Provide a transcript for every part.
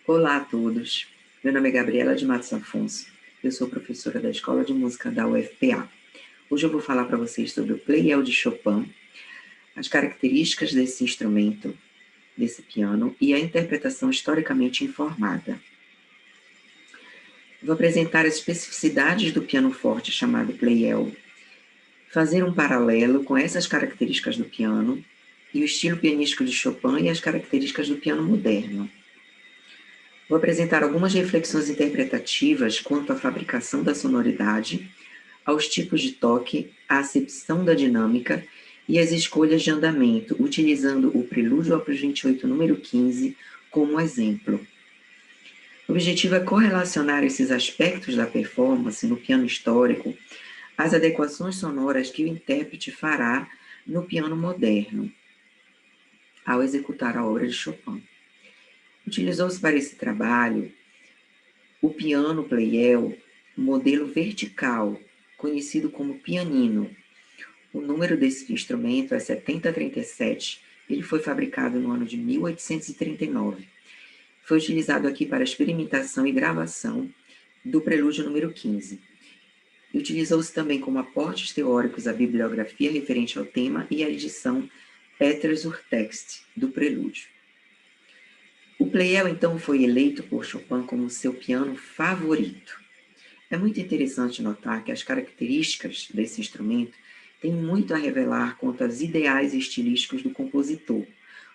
Olá a todos, meu nome é Gabriela de Matos Afonso, eu sou professora da Escola de Música da UFPA. Hoje eu vou falar para vocês sobre o Pleyel de Chopin, as características desse instrumento, desse piano e a interpretação historicamente informada. Vou apresentar as especificidades do pianoforte chamado Pleyel, fazer um paralelo com essas características do piano e o estilo pianístico de Chopin e as características do piano moderno. Vou apresentar algumas reflexões interpretativas quanto à fabricação da sonoridade, aos tipos de toque, à acepção da dinâmica e às escolhas de andamento, utilizando o Prelúdio Op. 28, número 15, como exemplo. O objetivo é correlacionar esses aspectos da performance no piano histórico às adequações sonoras que o intérprete fará no piano moderno, ao executar a obra de Chopin. Utilizou-se para esse trabalho o piano Pleyel, modelo vertical, conhecido como pianino. O número desse instrumento é 7037. Ele foi fabricado no ano de 1839. Foi utilizado aqui para experimentação e gravação do Prelúdio número 15. E utilizou-se também como aportes teóricos a bibliografia referente ao tema e a edição Petres Urtext do Prelúdio. O Pleyel, então, foi eleito por Chopin como seu piano favorito. É muito interessante notar que as características desse instrumento têm muito a revelar quanto aos ideais estilísticos do compositor,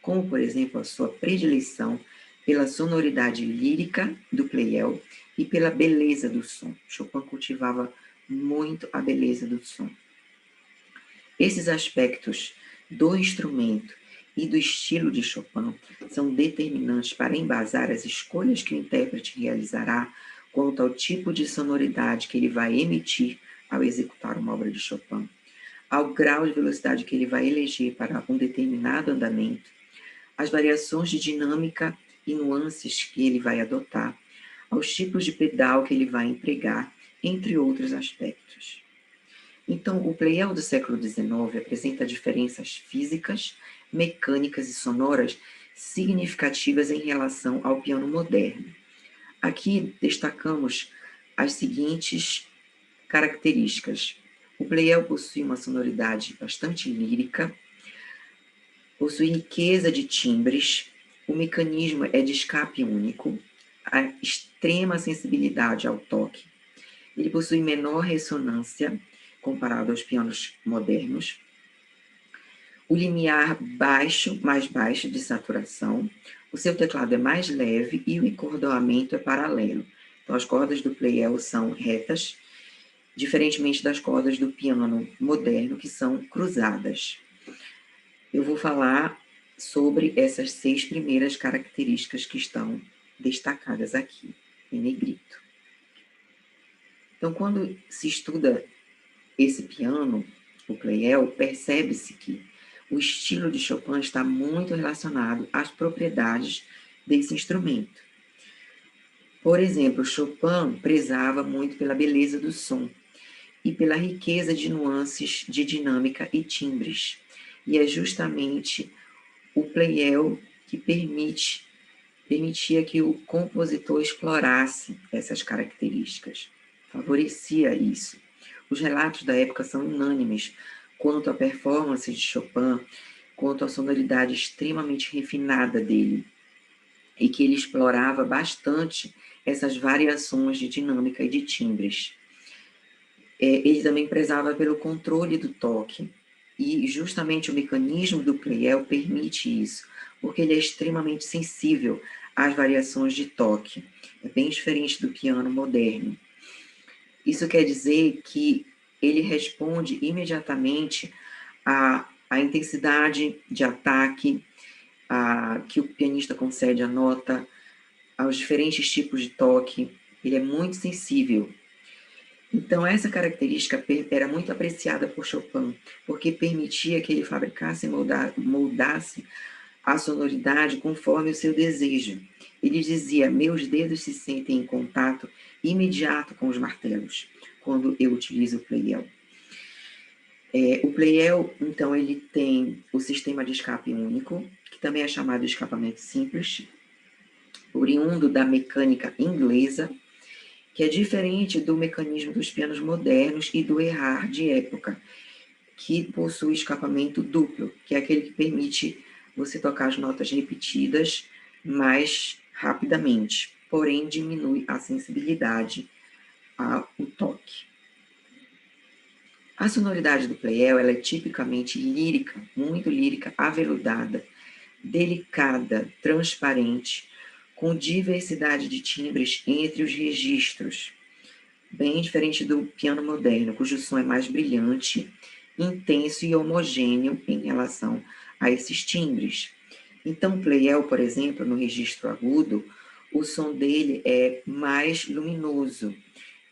como, por exemplo, a sua predileção pela sonoridade lírica do Pleyel e pela beleza do som. Chopin cultivava muito a beleza do som. Esses aspectos do instrumento e do estilo de Chopin são determinantes para embasar as escolhas que o intérprete realizará quanto ao tipo de sonoridade que ele vai emitir ao executar uma obra de Chopin, ao grau de velocidade que ele vai eleger para um determinado andamento, as variações de dinâmica e nuances que ele vai adotar, aos tipos de pedal que ele vai empregar, entre outros aspectos. Então, o Pleyel do século XIX apresenta diferenças físicas, mecânicas e sonoras significativas em relação ao piano moderno. Aqui destacamos as seguintes características. O Pleyel possui uma sonoridade bastante lírica, possui riqueza de timbres, o mecanismo é de escape único, a extrema sensibilidade ao toque, ele possui menor ressonância comparado aos pianos modernos, o limiar mais baixo de saturação, o seu teclado é mais leve e o encordoamento é paralelo. Então, as cordas do Pleyel são retas, diferentemente das cordas do piano moderno, que são cruzadas. Eu vou falar sobre essas 6 primeiras características que estão destacadas aqui, em negrito. Então, quando se estuda esse piano, o Pleyel, percebe-se que o estilo de Chopin está muito relacionado às propriedades desse instrumento. Por exemplo, Chopin prezava muito pela beleza do som e pela riqueza de nuances de dinâmica e timbres. E é justamente o Pleyel que permitia que o compositor explorasse essas características, favorecia isso. Os relatos da época são unânimes quanto à performance de Chopin, quanto à sonoridade extremamente refinada dele, e que ele explorava bastante essas variações de dinâmica e de timbres. Ele também prezava pelo controle do toque, e justamente o mecanismo do Pleyel permite isso, porque ele é extremamente sensível às variações de toque. É bem diferente do piano moderno. Isso quer dizer que ele responde imediatamente à intensidade de ataque que o pianista concede à nota, aos diferentes tipos de toque. Ele é muito sensível. Então, essa característica era muito apreciada por Chopin, porque permitia que ele fabricasse e moldasse a sonoridade conforme o seu desejo. Ele dizia: meus dedos se sentem em contato imediato com os martelos, quando eu utilizo o Pleyel. O Pleyel, então, ele tem o sistema de escape único, que também é chamado de escapamento simples. oriundo da mecânica inglesa, que é diferente do mecanismo dos pianos modernos e do errar de época, que possui escapamento duplo, que é aquele que permite você tocar as notas repetidas mais rapidamente, porém diminui a sensibilidade ao toque. A sonoridade do playel ela é tipicamente lírica, muito lírica, aveludada, delicada, transparente, com diversidade de timbres entre os registros, bem diferente do piano moderno, cujo som é mais brilhante, intenso e homogêneo em relação a esses timbres. Então, o playel, por exemplo, no registro agudo, o som dele é mais luminoso,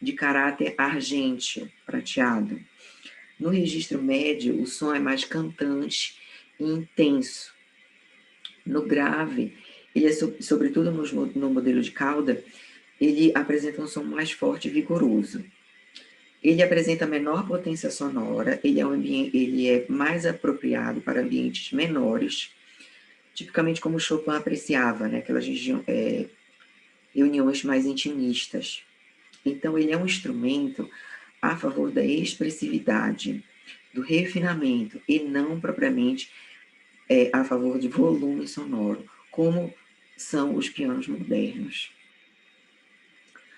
de caráter argênteo, prateado. No registro médio, o som é mais cantante e intenso. No grave, ele é, sobretudo no modelo de cauda, ele apresenta um som mais forte e vigoroso. Ele apresenta menor potência sonora, ele é mais apropriado para ambientes menores, tipicamente como Chopin apreciava, né, aquelas reuniões mais intimistas. Então, ele é um instrumento a favor da expressividade, do refinamento, e não propriamente a favor de volume sonoro, como são os pianos modernos.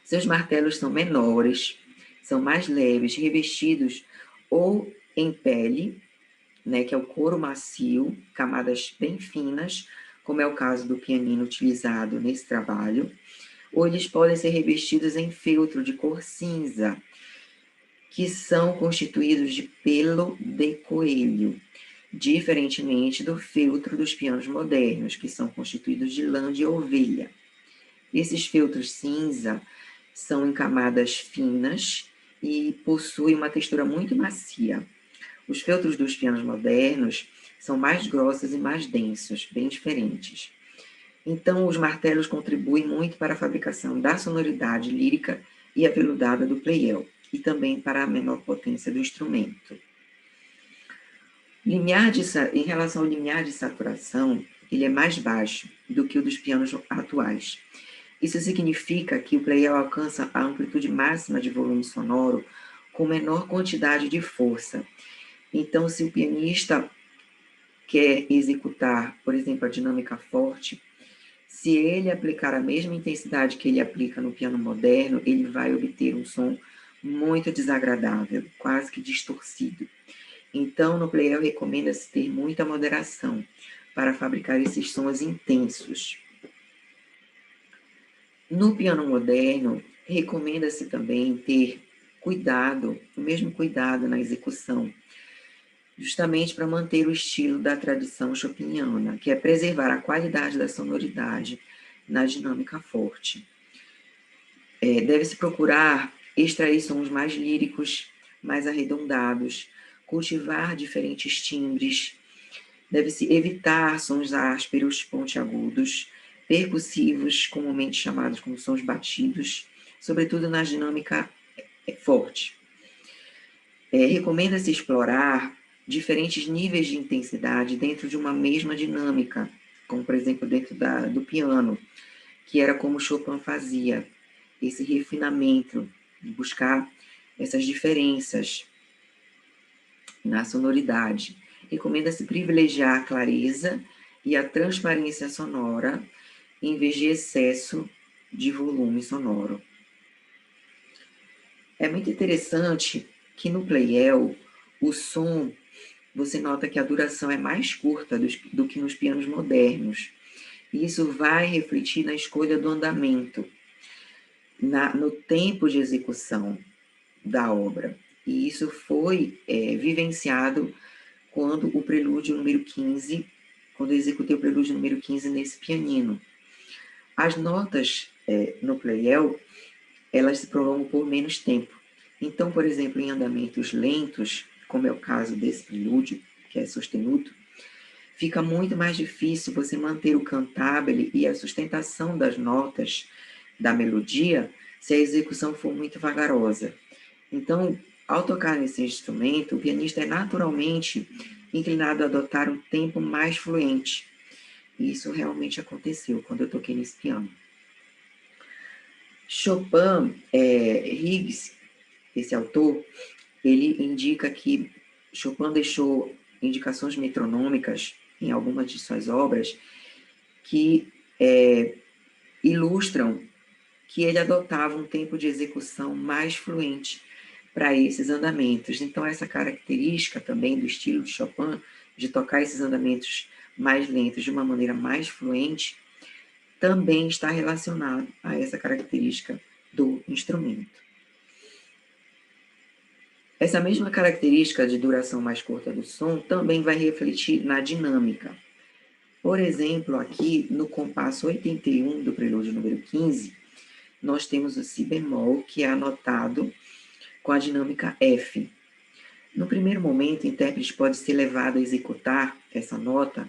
Seus martelos são menores, são mais leves, revestidos ou em pele, né, que é o couro macio, camadas bem finas, como é o caso do pianino utilizado nesse trabalho, ou eles podem ser revestidos em feltro de cor cinza, que são constituídos de pelo de coelho, diferentemente do feltro dos pianos modernos, que são constituídos de lã de ovelha. Esses feltros cinza são em camadas finas e possuem uma textura muito macia. Os feltros dos pianos modernos são mais grossos e mais densos, bem diferentes. Então, os martelos contribuem muito para a fabricação da sonoridade lírica e aveludada do playel, e também para a menor potência do instrumento. Em relação ao limiar de saturação, ele é mais baixo do que o dos pianos atuais. Isso significa que o playel alcança a amplitude máxima de volume sonoro com menor quantidade de força. Então, se o pianista quer executar, por exemplo, a dinâmica forte, se ele aplicar a mesma intensidade que ele aplica no piano moderno, ele vai obter um som muito desagradável, quase que distorcido. Então, no playel recomenda-se ter muita moderação para fabricar esses sons intensos. No piano moderno, recomenda-se também ter cuidado, o mesmo cuidado na execução, justamente para manter o estilo da tradição chopiniana, que é preservar a qualidade da sonoridade na dinâmica forte. Deve-se procurar extrair sons mais líricos, mais arredondados, cultivar diferentes timbres, deve-se evitar sons ásperos, pontiagudos, percussivos, comumente chamados como sons batidos, sobretudo na dinâmica forte. Recomenda-se explorar diferentes níveis de intensidade dentro de uma mesma dinâmica, como, por exemplo, dentro do piano, que era como Chopin fazia, esse refinamento, de buscar essas diferenças na sonoridade. Recomenda-se privilegiar a clareza e a transparência sonora, em vez de excesso de volume sonoro. É muito interessante que no playel, o som, você nota que a duração é mais curta do que nos pianos modernos. E isso vai refletir na escolha do andamento, no tempo de execução da obra. E isso foi vivenciado quando o prelúdio número 15, quando eu executei o prelúdio número 15 nesse pianino. As notas no playel, elas se prolongam por menos tempo. Então, por exemplo, em andamentos lentos, como é o caso desse prelúdio, que é sostenuto, fica muito mais difícil você manter o cantabile e a sustentação das notas da melodia se a execução for muito vagarosa. Então, ao tocar nesse instrumento, o pianista é naturalmente inclinado a adotar um tempo mais fluente. E isso realmente aconteceu quando eu toquei nesse piano. Chopin, Higgs, esse autor, ele indica que Chopin deixou indicações metronômicas em algumas de suas obras que ilustram que ele adotava um tempo de execução mais fluente para esses andamentos. Então, essa característica também do estilo de Chopin, de tocar esses andamentos mais lentos de uma maneira mais fluente, também está relacionado a essa característica do instrumento. Essa mesma característica de duração mais curta do som também vai refletir na dinâmica. Por exemplo, aqui no compasso 81 do prelúdio número 15, nós temos o si bemol, que é anotado com a dinâmica F. No primeiro momento, o intérprete pode ser levado a executar essa nota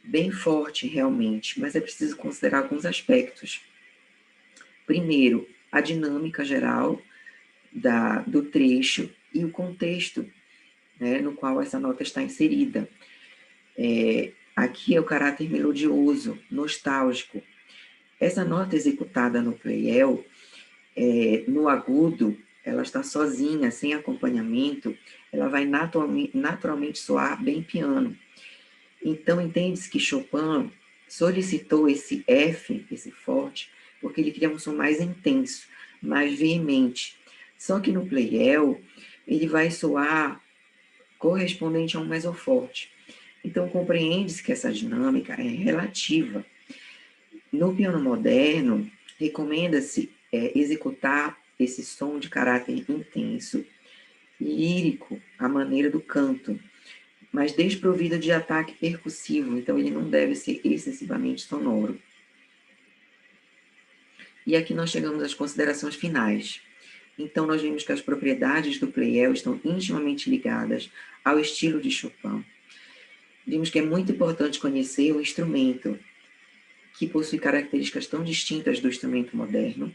bem forte realmente, mas é preciso considerar alguns aspectos. Primeiro, a dinâmica geral do trecho e o contexto, né, no qual essa nota está inserida. Aqui é o caráter melodioso, nostálgico. Essa nota executada no Pleyel, no agudo, ela está sozinha, sem acompanhamento, ela vai naturalmente soar bem piano. Então, entende-se que Chopin solicitou esse F, esse forte, porque ele queria um som mais intenso, mais veemente. Só que no Pleyel, ele vai soar correspondente a um mesoforte. Então, compreende-se que essa dinâmica é relativa. No piano moderno, recomenda-se executar esse som de caráter intenso, lírico, à maneira do canto, mas desprovido de ataque percussivo, então ele não deve ser excessivamente sonoro. E aqui nós chegamos às considerações finais. Então, nós vimos que as propriedades do Pleyel estão intimamente ligadas ao estilo de Chopin. Vimos que é muito importante conhecer o instrumento, que possui características tão distintas do instrumento moderno,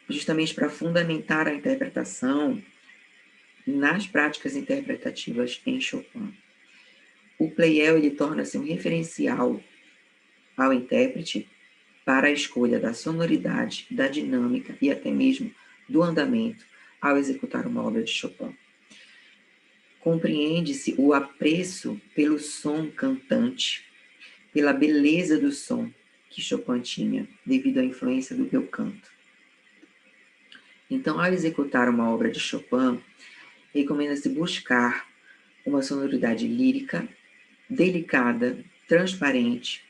justamente para fundamentar a interpretação nas práticas interpretativas em Chopin. O Pleyel ele torna-se um referencial ao intérprete para a escolha da sonoridade, da dinâmica e até mesmo do andamento ao executar uma obra de Chopin. Compreende-se o apreço pelo som cantante, pela beleza do som que Chopin tinha, devido à influência do bel canto. Então, ao executar uma obra de Chopin, recomenda-se buscar uma sonoridade lírica, delicada, transparente,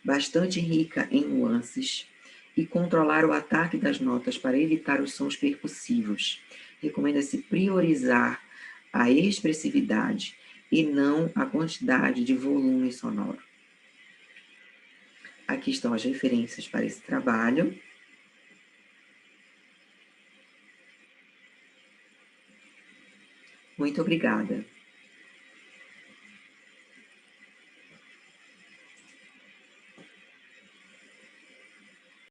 bastante rica em nuances e controlar o ataque das notas para evitar os sons percussivos. Recomenda-se priorizar a expressividade e não a quantidade de volume sonoro. Aqui estão as referências para esse trabalho. Muito obrigada.